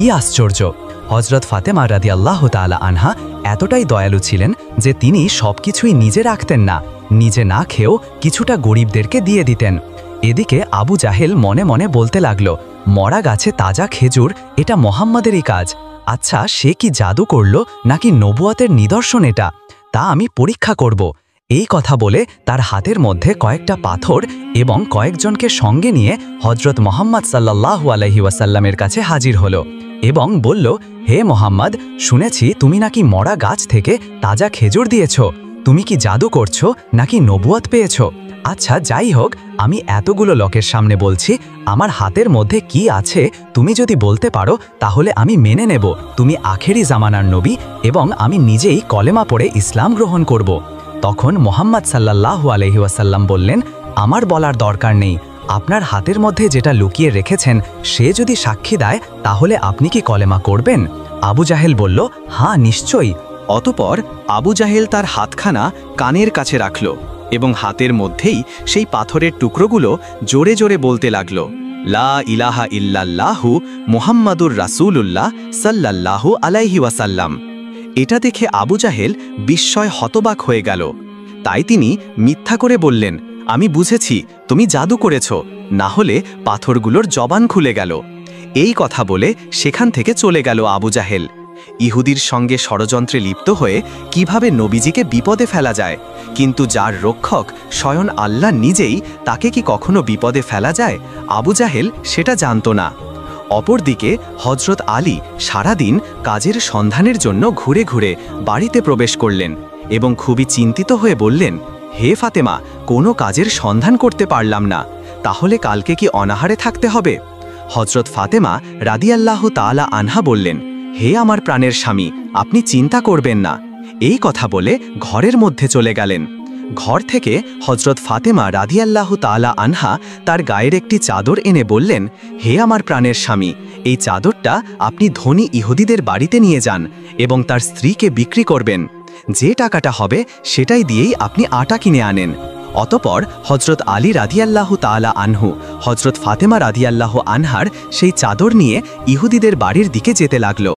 ই আশ্চর্য! হযরত ফাতেমা রাদিয়াল্লাহু তাআলা আনহা এতটাই দয়ালু ছিলেন যে তিনি সবকিছুই নিজে রাখতেন না, নিজে না খেয়েও কিছুটা গরিবদেরকে দিয়ে দিতেন। এদিকে আবু জাহেল মনে মনে বলতে লাগল, মরা গাছে তাজা খেজুর, এটা মুহাম্মাদেরই কাজ। আচ্ছা, সে কি জাদু করল নাকি নবুয়তের নিদর্শন এটা? তা আমি পরীক্ষা করব। এই কথা বলে তার হাতের মধ্যে কয়েকটা পাথর এবং কয়েকজনকে সঙ্গে নিয়ে হযরত মুহাম্মদ সাল্লাল্লাহু আলাইহি ওয়াসাল্লামের কাছে হাজির হলো এবং বলল, হে মুহাম্মদ, শুনেছি তুমি নাকি মরা গাছ থেকে তাজা খেজুর দিয়েছ। তুমি কি জাদু করছো নাকি নবুয়ত পেয়েছো? আচ্ছা, যাই হোক, আমি এতগুলো লোকের সামনে বলছি, আমার হাতের মধ্যে কি আছে তুমি যদি বলতে পারো তাহলে আমি মেনে নেব তুমি আখেরি জামানার নবী এবং আমি নিজেই কলেমা পড়ে ইসলাম গ্রহণ করব। তখন মুহাম্মদ সাল্লাল্লাহু আলাইহি ওয়াসাল্লাম বললেন, আমার বলার দরকার নেই, আপনার হাতের মধ্যে যেটা লুকিয়ে রেখেছেন সে যদি সাক্ষী দেয় তাহলে আপনি কি কলেমা করবেন? আবু জাহেল বলল, হ্যাঁ, নিশ্চয়ই। অতপর আবু জাহেল তার হাতখানা কানের কাছে রাখল এবং হাতের মধ্যেই সেই পাথরের টুকরোগুলো জোরে জোরে বলতে লাগল, লা ইলাহা ইল্লাল্লাহু মুহাম্মাদুর রাসূলুল্লাহ সাল্লাল্লাহু আলাইহি ওয়াসাল্লাম। এটা দেখে আবু জাহেল বিস্ময় হতবাক হয়ে গেল। তাই তিনি মিথ্যা করে বললেন, আমি বুঝেছি তুমি জাদু করেছ, না হলে পাথরগুলোর জবান খুলে গেল। এই কথা বলে সেখান থেকে চলে গেল আবু জাহেল। ইহুদির সঙ্গে ষড়যন্ত্রে লিপ্ত হয়ে কিভাবে নবীজিকে বিপদে ফেলা যায়, কিন্তু যার রক্ষক স্বয়ং আল্লাহ নিজেই, তাকে কি কখনো বিপদে ফেলা যায়? আবু জাহেল সেটা জানত না। অপরদিকে হযরত আলী সারাদিন কাজের সন্ধানের জন্য ঘুরে ঘুরে বাড়িতে প্রবেশ করলেন এবং খুবই চিন্তিত হয়ে বললেন, হে ফাতেমা, কোনো কাজের সন্ধান করতে পারলাম না, তাহলে কালকে কি অনাহারে থাকতে হবে? হযরত ফাতেমা রাদিয়াল্লাহু তাআলা আনহা বললেন, হে আমার প্রাণের স্বামী, আপনি চিন্তা করবেন না। এই কথা বলে ঘরের মধ্যে চলে গেলেন। ঘর থেকে হযরত ফাতেমা রাদিয়াল্লাহু তাআলা আনহা তার গায়ের একটি চাদর এনে বললেন, হে আমার প্রাণের স্বামী, এই চাদরটা আপনি ধনী ইহুদিদের বাড়িতে নিয়ে যান এবং তার স্ত্রীকে বিক্রি করবেন। যে টাকাটা হবে সেটাই দিয়েই আপনি আটা কিনে আনেন। অতপর হযরত আলী রাদিয়াল্লাহু তাআলা আনহু হযরত ফাতেমা রাদিয়াল্লাহু আনহার সেই চাদর নিয়ে ইহুদিদের বাড়ির দিকে যেতে লাগল।